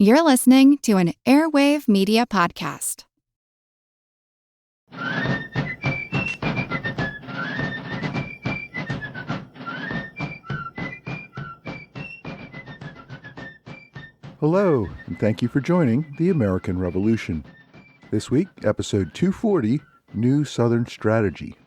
You're listening to an Airwave Media Podcast. Hello, and thank you for joining the American Revolution. This week, episode 240, New Southern Strategy.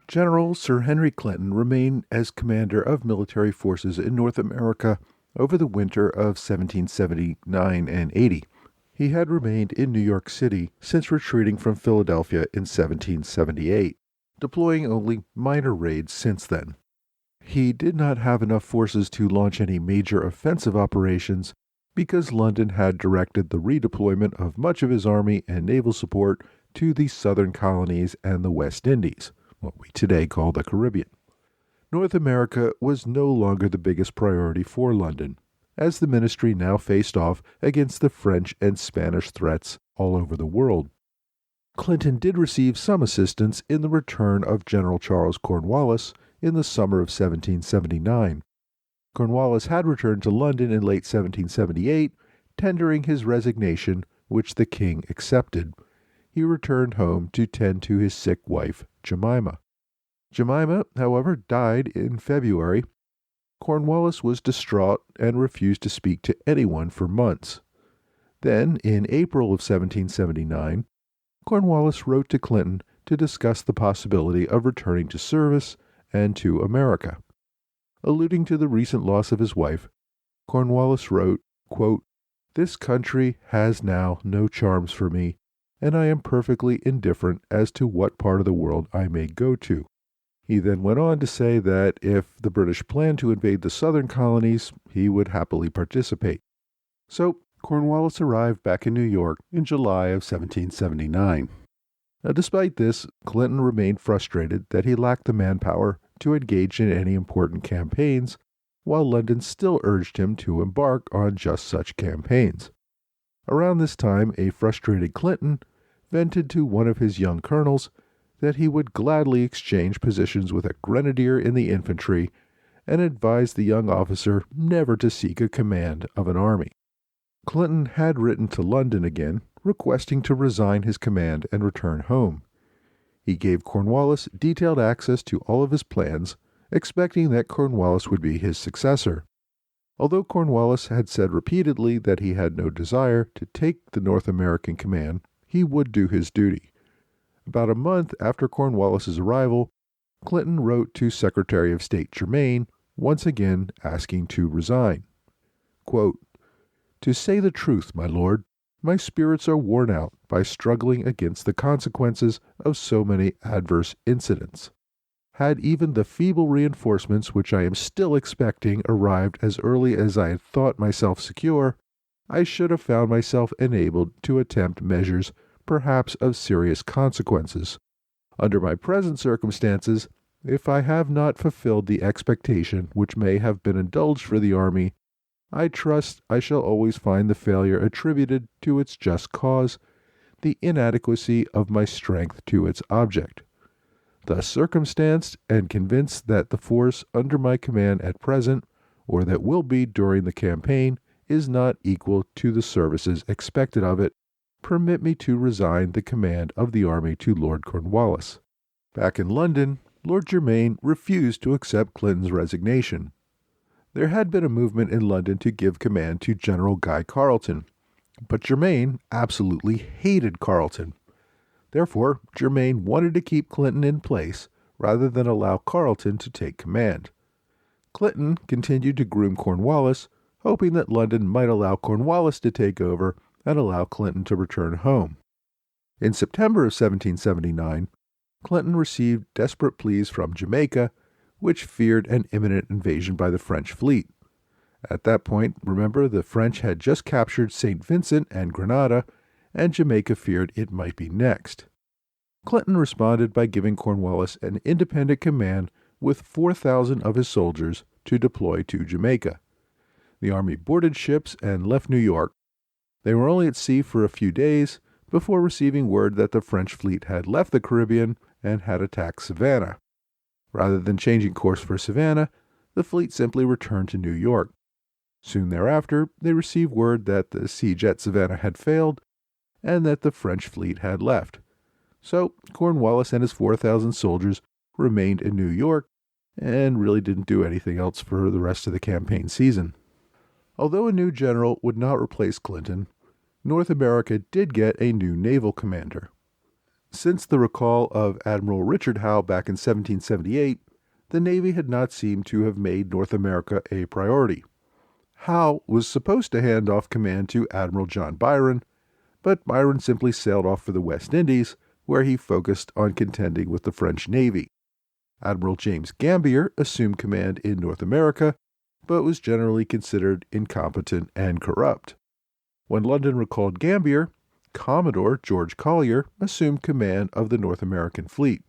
General Sir Henry Clinton remained as commander of military forces in North America over the winter of 1779 and 80. He had remained in New York City since retreating from Philadelphia in 1778, deploying only minor raids since then. He did not have enough forces to launch any major offensive operations because London had directed the redeployment of much of his army and naval support to the southern colonies and the West Indies, what we today call the Caribbean. North America was no longer the biggest priority for London, as the ministry now faced off against the French and Spanish threats all over the world. Clinton did receive some assistance in the return of General Charles Cornwallis in the summer of 1779. Cornwallis had returned to London in late 1778, tendering his resignation, which the king accepted. He returned home to tend to his sick wife, Jemima. Jemima, however, died in February. Cornwallis was distraught and refused to speak to anyone for months. Then, in April of 1779, Cornwallis wrote to Clinton to discuss the possibility of returning to service and to America. Alluding to the recent loss of his wife, Cornwallis wrote, quote, "This country has now no charms for me, and I am perfectly indifferent as to what part of the world I may go to." He then went on to say that if the British planned to invade the southern colonies, he would happily participate. So, Cornwallis arrived back in New York in July of 1779. Now, despite this, Clinton remained frustrated that he lacked the manpower to engage in any important campaigns, while London still urged him to embark on just such campaigns. Around this time, a frustrated Clinton vented to one of his young colonels that he would gladly exchange positions with a grenadier in the infantry and advised the young officer never to seek a command of an army. Clinton had written to London again, requesting to resign his command and return home. He gave Cornwallis detailed access to all of his plans, expecting that Cornwallis would be his successor. Although Cornwallis had said repeatedly that he had no desire to take the North American command, he would do his duty. About a month after Cornwallis's arrival, Clinton wrote to Secretary of State Germain, once again asking to resign. Quote, "To say the truth, my lord, my spirits are worn out by struggling against the consequences of so many adverse incidents. Had even the feeble reinforcements which I am still expecting arrived as early as I had thought myself secure, I should have found myself enabled to attempt measures perhaps of serious consequences. Under my present circumstances, if I have not fulfilled the expectation which may have been indulged for the army, I trust I shall always find the failure attributed to its just cause, the inadequacy of my strength to its object. Thus circumstanced and convinced that the force under my command at present, or that will be during the campaign, is not equal to the services expected of it, permit me to resign the command of the army to Lord Cornwallis." Back in London, Lord Germain refused to accept Clinton's resignation. There had been a movement in London to give command to General Guy Carleton, but Germain absolutely hated Carleton. Therefore, Germain wanted to keep Clinton in place rather than allow Carleton to take command. Clinton continued to groom Cornwallis, hoping that London might allow Cornwallis to take over and allow Clinton to return home. In September of 1779, Clinton received desperate pleas from Jamaica, which feared an imminent invasion by the French fleet. At that point, remember, the French had just captured St. Vincent and Grenada, and Jamaica feared it might be next. Clinton responded by giving Cornwallis an independent command with 4,000 of his soldiers to deploy to Jamaica. The army boarded ships and left New York. They were only at sea for a few days before receiving word that the French fleet had left the Caribbean and had attacked Savannah. Rather than changing course for Savannah, the fleet simply returned to New York. Soon thereafter, they received word that the siege at Savannah had failed and that the French fleet had left. So Cornwallis and his 4,000 soldiers remained in New York and really didn't do anything else for the rest of the campaign season. Although a new general would not replace Clinton, North America did get a new naval commander. Since the recall of Admiral Richard Howe back in 1778, the Navy had not seemed to have made North America a priority. Howe was supposed to hand off command to Admiral John Byron, but Byron simply sailed off for the West Indies, where he focused on contending with the French Navy. Admiral James Gambier assumed command in North America, but was generally considered incompetent and corrupt. When London recalled Gambier, Commodore George Collier assumed command of the North American fleet.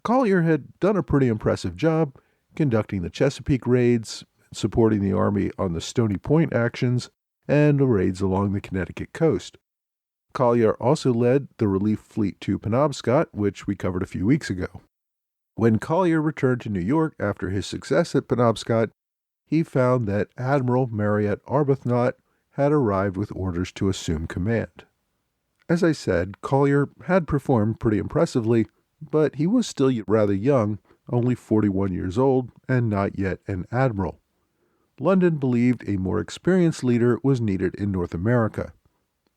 Collier had done a pretty impressive job conducting the Chesapeake raids, supporting the Army on the Stony Point actions, and the raids along the Connecticut coast. Collier also led the relief fleet to Penobscot, which we covered a few weeks ago. When Collier returned to New York after his success at Penobscot, he found that Admiral Marriott Arbuthnot had arrived with orders to assume command. As I said, Collier had performed pretty impressively, but he was still rather young, only 41 years old, and not yet an admiral. London believed a more experienced leader was needed in North America.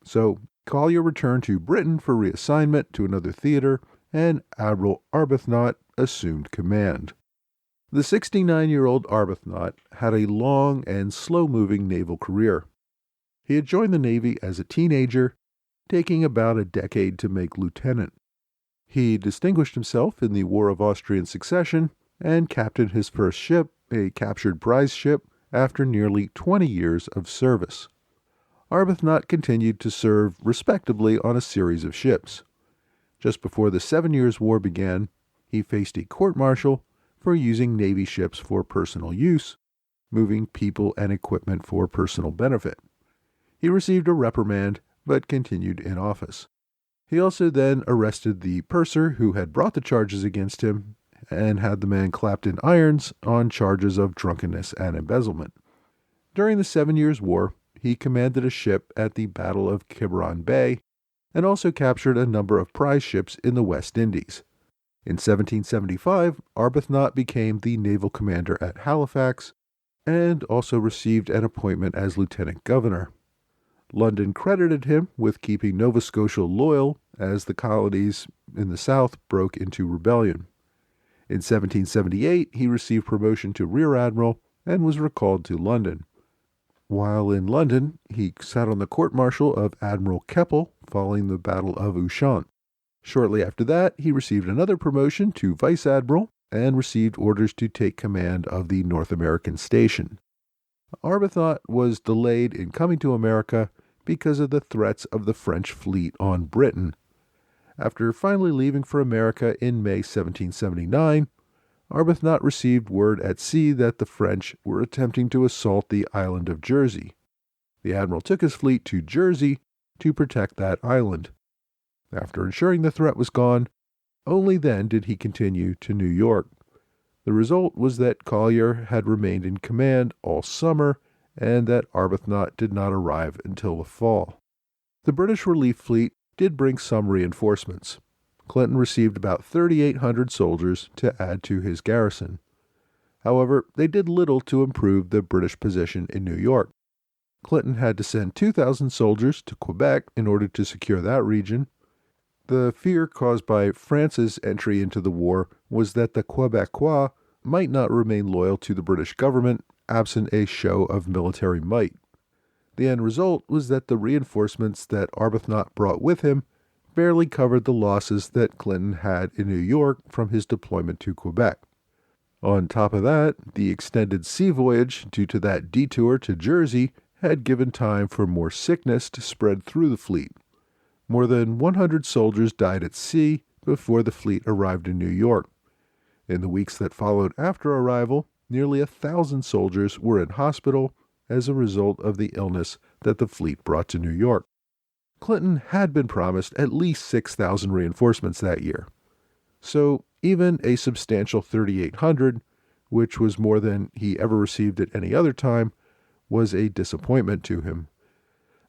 So Collier returned to Britain for reassignment to another theater, and Admiral Arbuthnot assumed command. The 69-year-old Arbuthnot had a long and slow-moving naval career. He had joined the Navy as a teenager, taking about a decade to make lieutenant. He distinguished himself in the War of Austrian Succession and captained his first ship, a captured prize ship, after nearly 20 years of service. Arbuthnot continued to serve respectably on a series of ships. Just before the 7 Years' War began, he faced a court-martial for using Navy ships for personal use, moving people and equipment for personal benefit. He received a reprimand, but continued in office. He also then arrested the purser who had brought the charges against him and had the man clapped in irons on charges of drunkenness and embezzlement. During the 7 Years' War, he commanded a ship at the Battle of Quiberon Bay and also captured a number of prize ships in the West Indies. In 1775, Arbuthnot became the naval commander at Halifax and also received an appointment as lieutenant governor. London credited him with keeping Nova Scotia loyal as the colonies in the south broke into rebellion. In 1778, he received promotion to rear admiral and was recalled to London. While in London, he sat on the court-martial of Admiral Keppel following the Battle of Ushant. Shortly after that, he received another promotion to vice admiral and received orders to take command of the North American station. Arbuthnot was delayed in coming to America because of the threats of the French fleet on Britain. After finally leaving for America in May 1779, Arbuthnot received word at sea that the French were attempting to assault the island of Jersey. The admiral took his fleet to Jersey to protect that island. After ensuring the threat was gone, only then did he continue to New York. The result was that Collier had remained in command all summer and that Arbuthnot did not arrive until the fall. The British relief fleet did bring some reinforcements. Clinton received about 3,800 soldiers to add to his garrison. However, they did little to improve the British position in New York. Clinton had to send 2,000 soldiers to Quebec in order to secure that region. The fear caused by France's entry into the war was that the Quebecois might not remain loyal to the British government absent a show of military might. The end result was that the reinforcements that Arbuthnot brought with him barely covered the losses that Clinton had in New York from his deployment to Quebec. On top of that, the extended sea voyage due to that detour to Jersey had given time for more sickness to spread through the fleet. More than 100 soldiers died at sea before the fleet arrived in New York. In the weeks that followed after arrival, nearly 1,000 soldiers were in hospital as a result of the illness that the fleet brought to New York. Clinton had been promised at least 6,000 reinforcements that year. So even a substantial 3,800, which was more than he ever received at any other time, was a disappointment to him.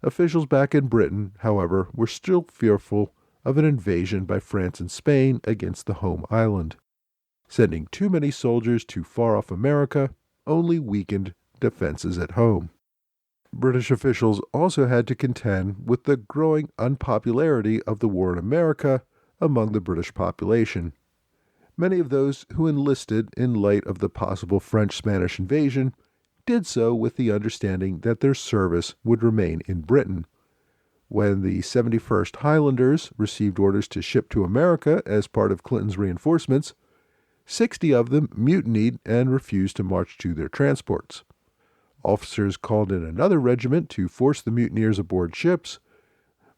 Officials back in Britain, however, were still fearful of an invasion by France and Spain against the home island. Sending too many soldiers too far off America only weakened defenses at home. British officials also had to contend with the growing unpopularity of the war in America among the British population. Many of those who enlisted in light of the possible French-Spanish invasion did so with the understanding that their service would remain in Britain. When the 71st Highlanders received orders to ship to America as part of Clinton's reinforcements, 60 of them mutinied and refused to march to their transports. Officers called in another regiment to force the mutineers aboard ships,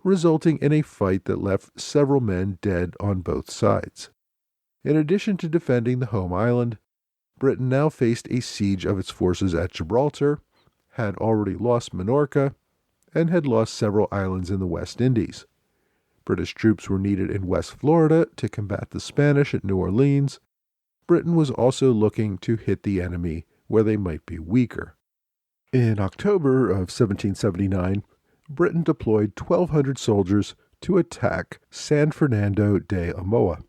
resulting in a fight that left several men dead on both sides. In addition to defending the home island, Britain now faced a siege of its forces at Gibraltar, had already lost Minorca, and had lost several islands in the West Indies. British troops were needed in West Florida to combat the Spanish at New Orleans. Britain was also looking to hit the enemy where they might be weaker. In October of 1779, Britain deployed 1,200 soldiers to attack San Fernando de Omoa,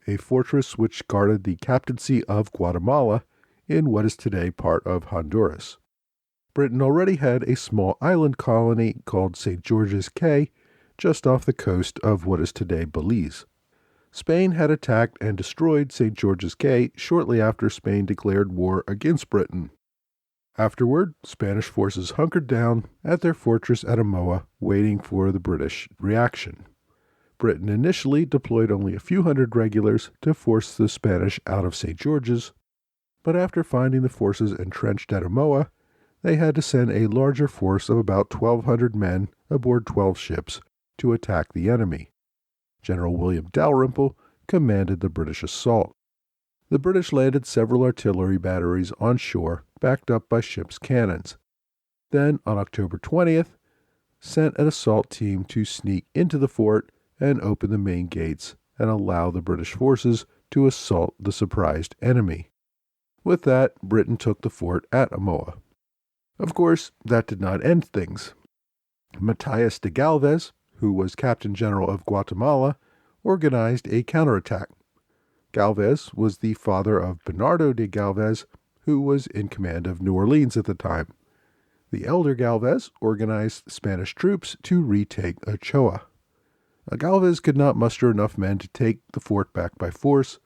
a fortress which guarded the captaincy of Guatemala in what is today part of Honduras. Britain already had a small island colony called St. George's Cay just off the coast of what is today Belize. Spain had attacked and destroyed St. George's Cay shortly after Spain declared war against Britain. Afterward, Spanish forces hunkered down at their fortress at Omoa, waiting for the British reaction. Britain initially deployed only a few hundred regulars to force the Spanish out of St. George's, but after finding the forces entrenched at Omoa, they had to send a larger force of about 1,200 men aboard 12 ships to attack the enemy. General William Dalrymple commanded the British assault. The British landed several artillery batteries on shore, backed up by ships' cannons. Then, on October 20th, sent an assault team to sneak into the fort and open the main gates and allow the British forces to assault the surprised enemy. With that, Britain took the fort at Omoa. Of course, that did not end things. Matías de Galvez, who was Captain General of Guatemala, organized a counterattack. Galvez was the father of Bernardo de Galvez, who was in command of New Orleans at the time. The elder Galvez organized Spanish troops to retake Ochoa. Galvez could not muster enough men to take the fort back by force,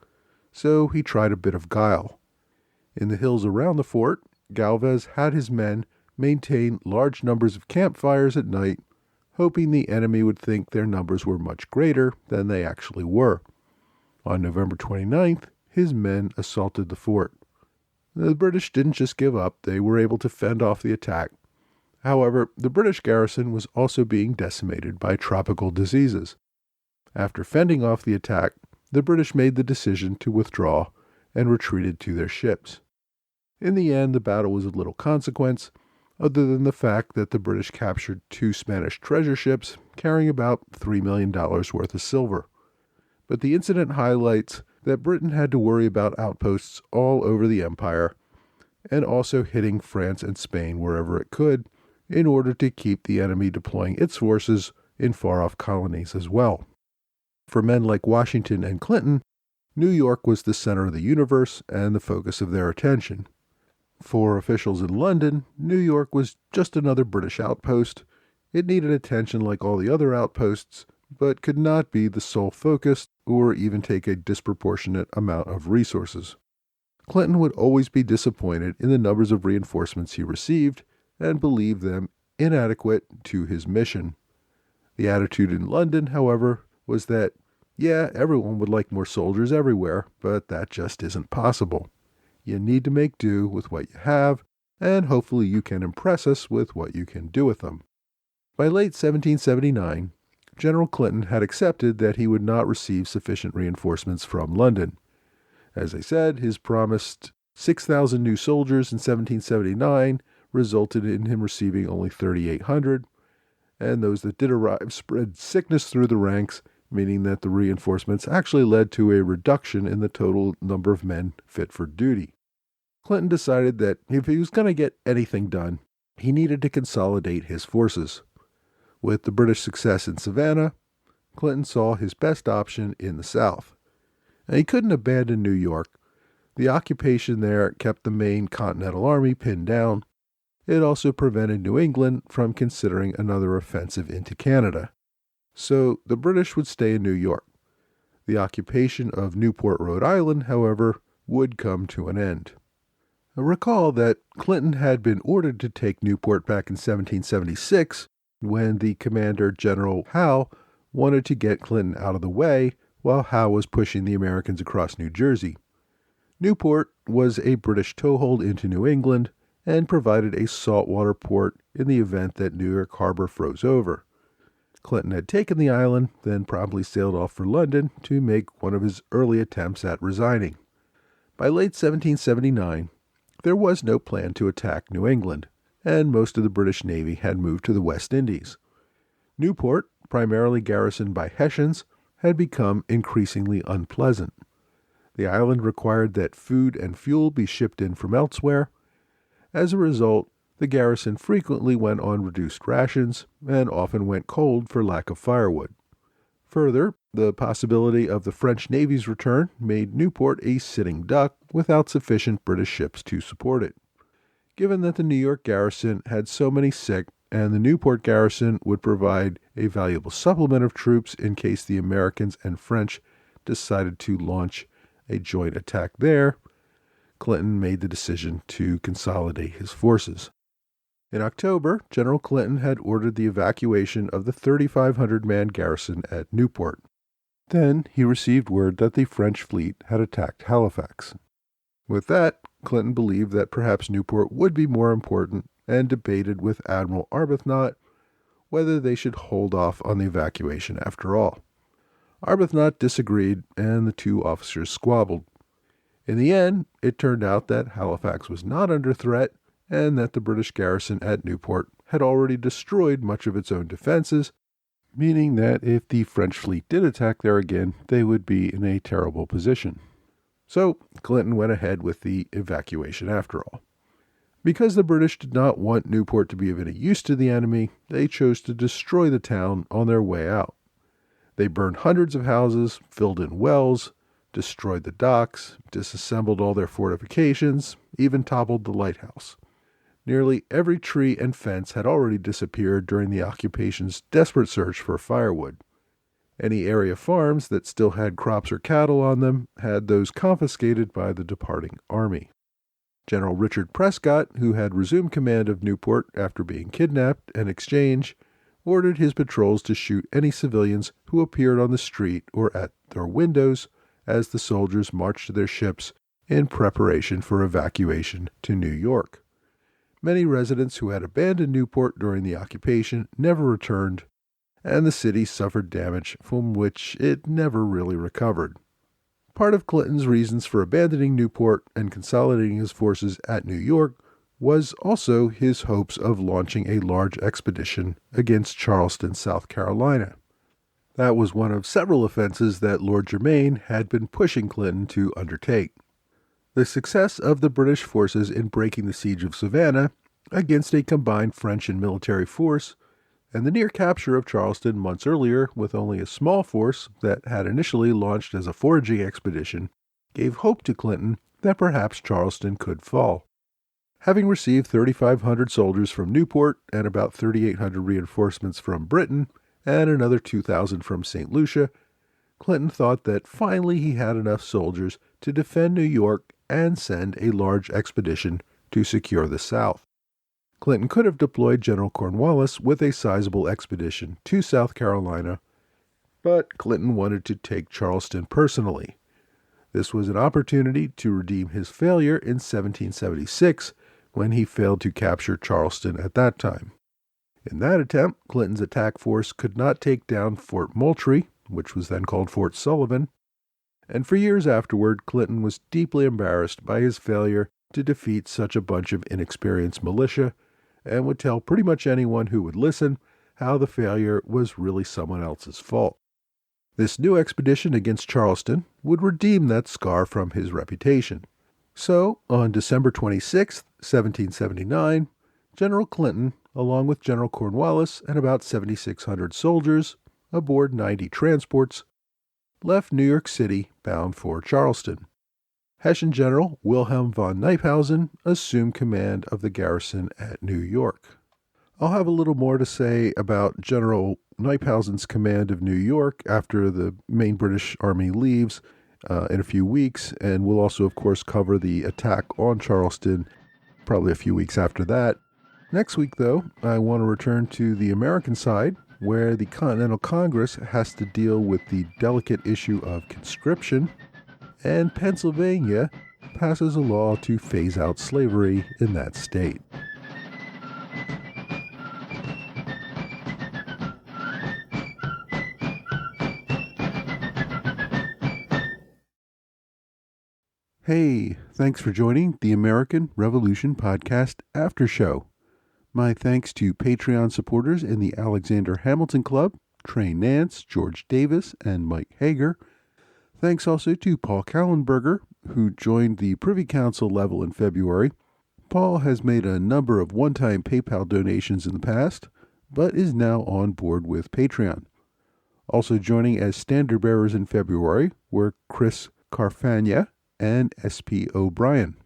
so he tried a bit of guile. In the hills around the fort, Galvez had his men maintain large numbers of campfires at night, hoping the enemy would think their numbers were much greater than they actually were. On November 29th, his men assaulted the fort. The British didn't just give up, they were able to fend off the attack. However, the British garrison was also being decimated by tropical diseases. After fending off the attack, the British made the decision to withdraw and retreated to their ships. In the end, the battle was of little consequence, other than the fact that the British captured 2 Spanish treasure ships carrying about $3 million worth of silver. But the incident highlights that Britain had to worry about outposts all over the empire, and also hitting France and Spain wherever it could, in order to keep the enemy deploying its forces in far-off colonies as well. For men like Washington and Clinton, New York was the center of the universe and the focus of their attention. For officials in London, New York was just another British outpost. It needed attention like all the other outposts, but could not be the sole focus or even take a disproportionate amount of resources. Clinton would always be disappointed in the numbers of reinforcements he received and believed them inadequate to his mission. The attitude in London, however, was that, yeah, everyone would like more soldiers everywhere, but that just isn't possible. You need to make do with what you have, and hopefully you can impress us with what you can do with them. By late 1779, General Clinton had accepted that he would not receive sufficient reinforcements from London. As I said, his promised 6,000 new soldiers in 1779 resulted in him receiving only 3,800, and those that did arrive spread sickness through the ranks, meaning that the reinforcements actually led to a reduction in the total number of men fit for duty. Clinton decided that if he was going to get anything done, he needed to consolidate his forces. With the British success in Savannah, Clinton saw his best option in the South. And he couldn't abandon New York. The occupation there kept the main Continental Army pinned down. It also prevented New England from considering another offensive into Canada. So the British would stay in New York. The occupation of Newport, Rhode Island, however, would come to an end. Recall that Clinton had been ordered to take Newport back in 1776 when the commander, General Howe, wanted to get Clinton out of the way while Howe was pushing the Americans across New Jersey. Newport was a British toehold into New England and provided a saltwater port in the event that New York Harbor froze over. Clinton had taken the island, then promptly sailed off for London to make one of his early attempts at resigning. By late 1779, there was no plan to attack New England, and most of the British Navy had moved to the West Indies. Newport, primarily garrisoned by Hessians, had become increasingly unpleasant. The island required that food and fuel be shipped in from elsewhere. As a result, the garrison frequently went on reduced rations and often went cold for lack of firewood. Further, the possibility of the French Navy's return made Newport a sitting duck without sufficient British ships to support it. Given that the New York garrison had so many sick, and the Newport garrison would provide a valuable supplement of troops in case the Americans and French decided to launch a joint attack there, Clinton made the decision to consolidate his forces. In October, General Clinton had ordered the evacuation of the 3,500-man garrison at Newport. Then he received word that the French fleet had attacked Halifax. With that, Clinton believed that perhaps Newport would be more important and debated with Admiral Arbuthnot whether they should hold off on the evacuation after all. Arbuthnot disagreed, and the two officers squabbled. In the end, it turned out that Halifax was not under threat and that the British garrison at Newport had already destroyed much of its own defenses, meaning that if the French fleet did attack there again, they would be in a terrible position. So Clinton went ahead with the evacuation after all. Because the British did not want Newport to be of any use to the enemy, they chose to destroy the town on their way out. They burned hundreds of houses, filled in wells, destroyed the docks, disassembled all their fortifications, even toppled the lighthouse. Nearly every tree and fence had already disappeared during the occupation's desperate search for firewood. Any area farms that still had crops or cattle on them had those confiscated by the departing army. General Richard Prescott, who had resumed command of Newport after being kidnapped and exchanged, ordered his patrols to shoot any civilians who appeared on the street or at their windows as the soldiers marched to their ships in preparation for evacuation to New York. Many residents who had abandoned Newport during the occupation never returned, and the city suffered damage from which it never really recovered. Part of Clinton's reasons for abandoning Newport and consolidating his forces at New York was also his hopes of launching a large expedition against Charleston, South Carolina. That was one of several offenses that Lord Germain had been pushing Clinton to undertake. The success of the British forces in breaking the siege of Savannah against a combined French and military force, and the near capture of Charleston months earlier with only a small force that had initially launched as a foraging expedition, gave hope to Clinton that perhaps Charleston could fall. Having received 3,500 soldiers from Newport and about 3,800 reinforcements from Britain and another 2,000 from St. Lucia, Clinton thought that finally he had enough soldiers to defend New York and send a large expedition to secure the South. Clinton could have deployed General Cornwallis with a sizable expedition to South Carolina, but Clinton wanted to take Charleston personally. This was an opportunity to redeem his failure in 1776 when he failed to capture Charleston at that time. In that attempt, Clinton's attack force could not take down Fort Moultrie, which was then called Fort Sullivan, and for years afterward, Clinton was deeply embarrassed by his failure to defeat such a bunch of inexperienced militia, and would tell pretty much anyone who would listen how the failure was really someone else's fault. This new expedition against Charleston would redeem that scar from his reputation. So, on December 26, 1779, General Clinton, along with General Cornwallis and about 7,600 soldiers, aboard 90 transports, left New York City bound for Charleston. Hessian General Wilhelm von Knyphausen assumed command of the garrison at New York. I'll have a little more to say about General Knyphausen's command of New York after the main British Army leaves in a few weeks, and we'll also, of course, cover the attack on Charleston probably a few weeks after that. Next week, though, I want to return to the American side, where the Continental Congress has to deal with the delicate issue of conscription, and Pennsylvania passes a law to phase out slavery in that state. Hey, thanks for joining the American Revolution Podcast After Show. My thanks to Patreon supporters in the Alexander Hamilton Club, Trey Nance, George Davis, and Mike Hager. Thanks also to Paul Kallenberger, who joined the Privy Council level in February. Paul has made a number of one-time PayPal donations in the past, but is now on board with Patreon. Also joining as standard bearers in February were Chris Carfagna and S.P. O'Brien.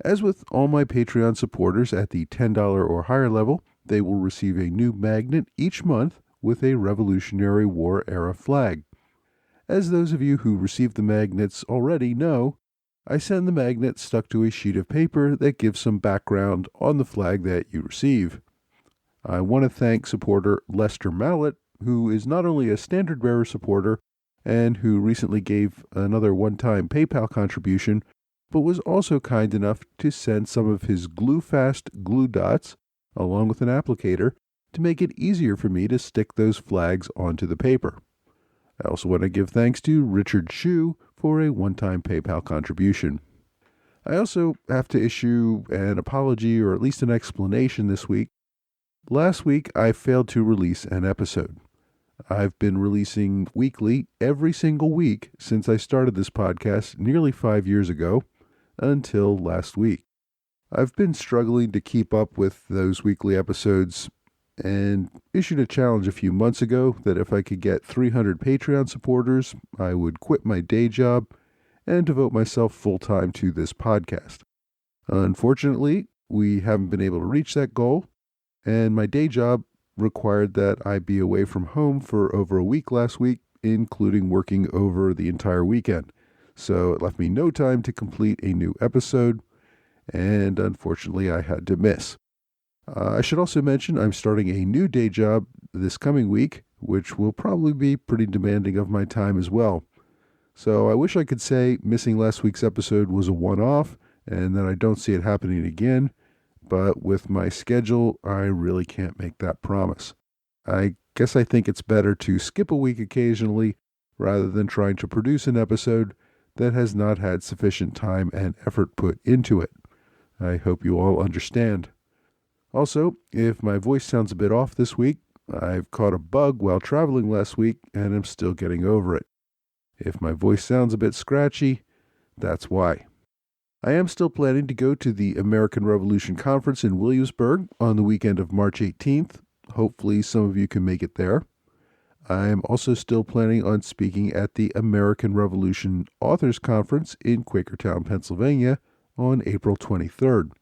As with all my Patreon supporters at the $10 or higher level, they will receive a new magnet each month with a Revolutionary War era flag. As those of you who received the magnets already know, I send the magnet stuck to a sheet of paper that gives some background on the flag that you receive. I want to thank supporter Lester Mallett, who is not only a standard bearer supporter, and who recently gave another one-time PayPal contribution, but was also kind enough to send some of his glue-fast glue dots, along with an applicator, to make it easier for me to stick those flags onto the paper. I also want to give thanks to Richard Shue for a one-time PayPal contribution. I also have to issue an apology or at least an explanation this week. Last week, I failed to release an episode. I've been releasing weekly every single week since I started this podcast nearly 5 years ago, until last week. I've been struggling to keep up with those weekly episodes and issued a challenge a few months ago that if I could get 300 Patreon supporters, I would quit my day job and devote myself full-time to this podcast. Unfortunately, we haven't been able to reach that goal, and my day job required that I be away from home for over a week last week, including working over the entire weekend. So it left me no time to complete a new episode, and unfortunately I had to miss. I should also mention I'm starting a new day job this coming week, which will probably be pretty demanding of my time as well. So I wish I could say missing last week's episode was a one-off, and that I don't see it happening again, but with my schedule, I really can't make that promise. I guess I think it's better to skip a week occasionally rather than trying to produce an episode that has not had sufficient time and effort put into it. I hope you all understand. Also, if my voice sounds a bit off this week, I've caught a bug while traveling last week and am still getting over it. If my voice sounds a bit scratchy, that's why. I am still planning to go to the American Revolution Conference in Williamsburg on the weekend of March 18th. Hopefully some of you can make it there. I am also still planning on speaking at the American Revolution Authors Conference in Quakertown, Pennsylvania on April 23rd.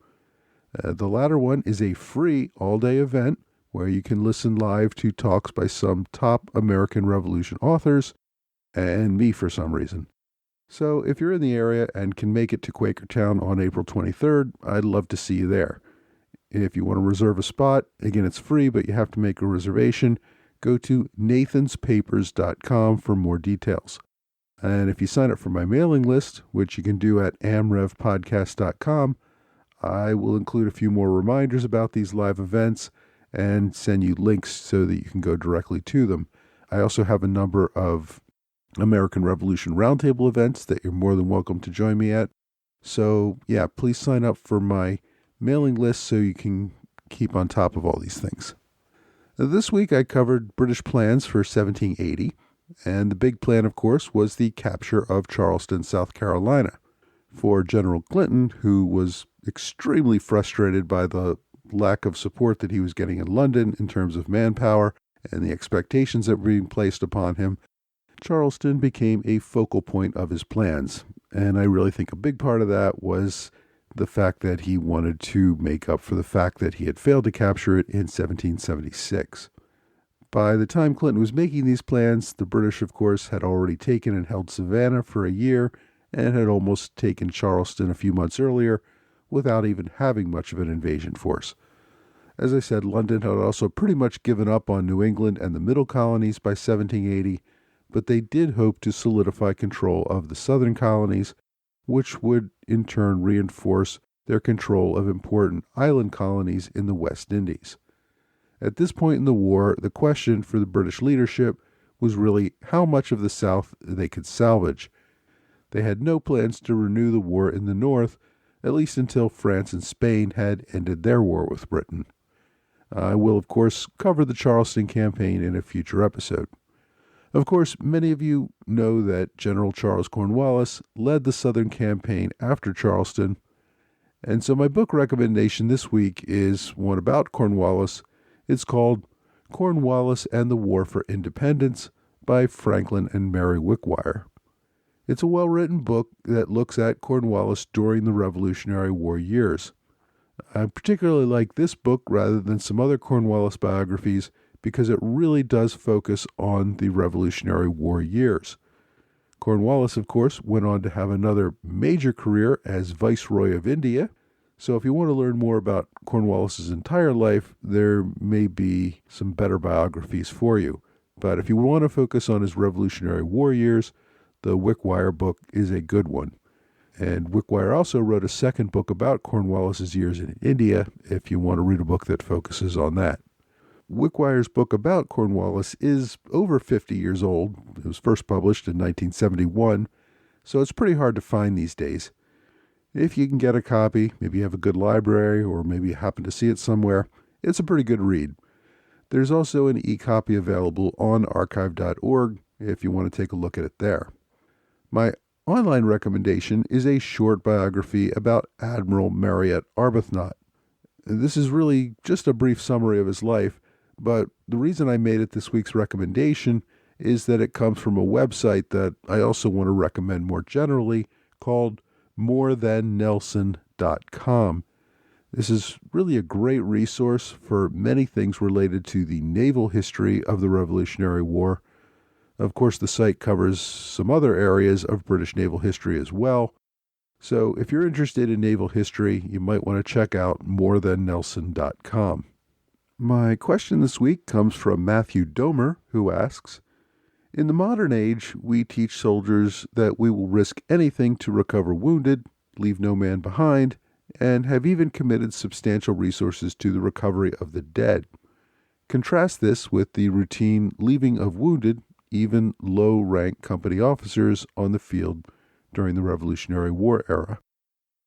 The latter one is a free all-day event where you can listen live to talks by some top American Revolution authors and me for some reason. So if you're in the area and can make it to Quakertown on April 23rd, I'd love to see you there. If you want to reserve a spot, again, it's free, but you have to make a reservation. Go to nathanspapers.com for more details. And if you sign up for my mailing list, which you can do at amrevpodcast.com, I will include a few more reminders about these live events and send you links so that you can go directly to them. I also have a number of American Revolution Roundtable events that you're more than welcome to join me at. So, yeah, please sign up for my mailing list so you can keep on top of all these things. Now, this week I covered British plans for 1780, and the big plan, of course, was the capture of Charleston, South Carolina. For General Clinton, who was extremely frustrated by the lack of support that he was getting in London in terms of manpower and the expectations that were being placed upon him, Charleston became a focal point of his plans. And I really think a big part of that was the fact that he wanted to make up for the fact that he had failed to capture it in 1776. By the time Clinton was making these plans, the British, of course, had already taken and held Savannah for a year and had almost taken Charleston a few months earlier without even having much of an invasion force. As I said, London had also pretty much given up on New England and the Middle Colonies by 1780, but they did hope to solidify control of the Southern colonies, which would in turn reinforce their control of important island colonies in the West Indies. At this point in the war, the question for the British leadership was really how much of the South they could salvage. They had no plans to renew the war in the North, at least until France and Spain had ended their war with Britain. I will, of course, cover the Charleston campaign in a future episode. Of course, many of you know that General Charles Cornwallis led the Southern campaign after Charleston, and so my book recommendation this week is one about Cornwallis. It's called Cornwallis and the War for Independence by Franklin and Mary Wickwire. It's a well-written book that looks at Cornwallis during the Revolutionary War years. I particularly like this book rather than some other Cornwallis biographies because it really does focus on the Revolutionary War years. Cornwallis, of course, went on to have another major career as Viceroy of India. So if you want to learn more about Cornwallis's entire life, there may be some better biographies for you. But if you want to focus on his Revolutionary War years, the Wickwire book is a good one. And Wickwire also wrote a second book about Cornwallis's years in India, if you want to read a book that focuses on that. Wickwire's book about Cornwallis is over 50 years old. It was first published in 1971, so it's pretty hard to find these days. If you can get a copy, maybe you have a good library, or maybe you happen to see it somewhere, it's a pretty good read. There's also an e-copy available on archive.org if you want to take a look at it there. My online recommendation is a short biography about Admiral Marryat Arbuthnot. This is really just a brief summary of his life, but the reason I made it this week's recommendation is that it comes from a website that I also want to recommend more generally called morethanNelson.com. This is really a great resource for many things related to the naval history of the Revolutionary War. Of course, the site covers some other areas of British naval history as well. So if you're interested in naval history, you might want to check out morethanNelson.com. My question this week comes from Matthew Domer, who asks, in the modern age, we teach soldiers that we will risk anything to recover wounded, leave no man behind, and have even committed substantial resources to the recovery of the dead. Contrast this with the routine leaving of wounded, even low-rank company officers on the field during the Revolutionary War era.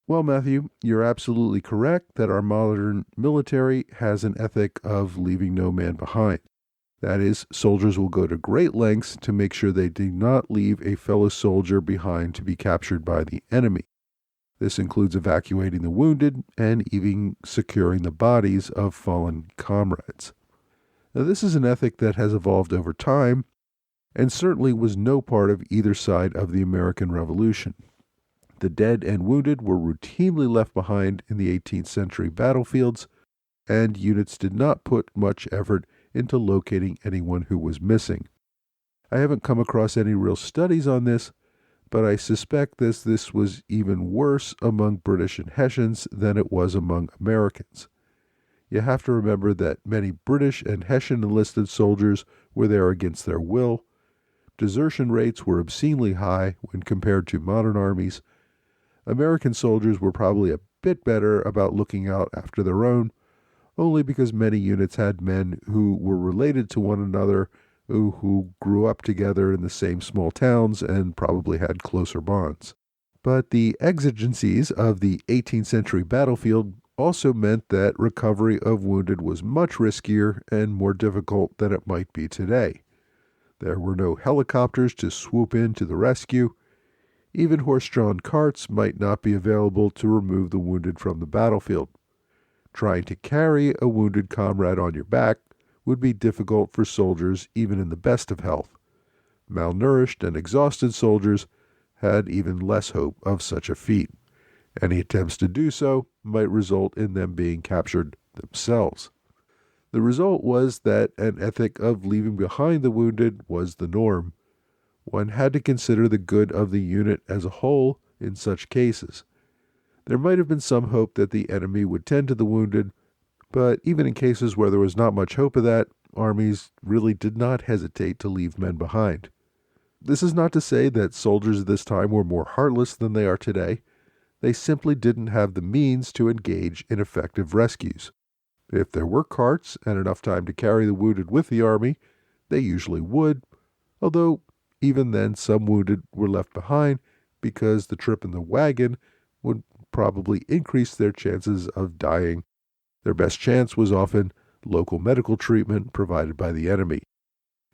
Well, Matthew, you're absolutely correct that our modern military has an ethic of leaving no man behind. That is, soldiers will go to great lengths to make sure they do not leave a fellow soldier behind to be captured by the enemy. This includes evacuating the wounded and even securing the bodies of fallen comrades. Now, this is an ethic that has evolved over time and certainly was no part of either side of the American Revolution. The dead and wounded were routinely left behind in the 18th century battlefields, and units did not put much effort into locating anyone who was missing. I haven't come across any real studies on this, but I suspect this was even worse among British and Hessians than it was among Americans. You have to remember that many British and Hessian enlisted soldiers were there against their will. Desertion rates were obscenely high when compared to modern armies. American soldiers were probably a bit better about looking out after their own, only because many units had men who were related to one another, who grew up together in the same small towns and probably had closer bonds. But the exigencies of the 18th century battlefield also meant that recovery of wounded was much riskier and more difficult than it might be today. There were no helicopters to swoop in to the rescue. Even horse-drawn carts might not be available to remove the wounded from the battlefield. Trying to carry a wounded comrade on your back would be difficult for soldiers even in the best of health. Malnourished and exhausted soldiers had even less hope of such a feat. Any attempts to do so might result in them being captured themselves. The result was that an ethic of leaving behind the wounded was the norm. One had to consider the good of the unit as a whole in such cases. There might have been some hope that the enemy would tend to the wounded, but even in cases where there was not much hope of that, armies really did not hesitate to leave men behind. This is not to say that soldiers at this time were more heartless than they are today. They simply didn't have the means to engage in effective rescues. If there were carts and enough time to carry the wounded with the army, they usually would, although even then some wounded were left behind because the trip in the wagon would probably increase their chances of dying. Their best chance was often local medical treatment provided by the enemy.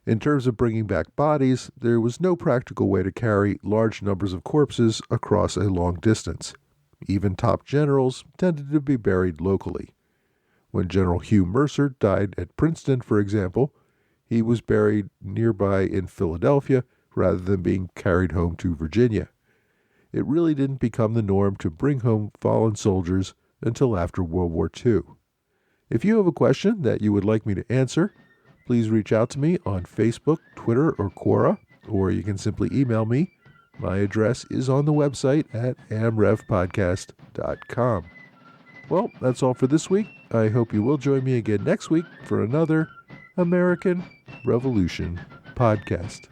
In terms of bringing back bodies, there was no practical way to carry large numbers of corpses across a long distance. Even top generals tended to be buried locally. When General Hugh Mercer died at Princeton, for example, he was buried nearby in Philadelphia rather than being carried home to Virginia. It really didn't become the norm to bring home fallen soldiers until after World War II. If you have a question that you would like me to answer, please reach out to me on Facebook, Twitter, or Quora, or you can simply email me. My address is on the website at amrevpodcast.com. Well, that's all for this week. I hope you will join me again next week for another American Revolution podcast.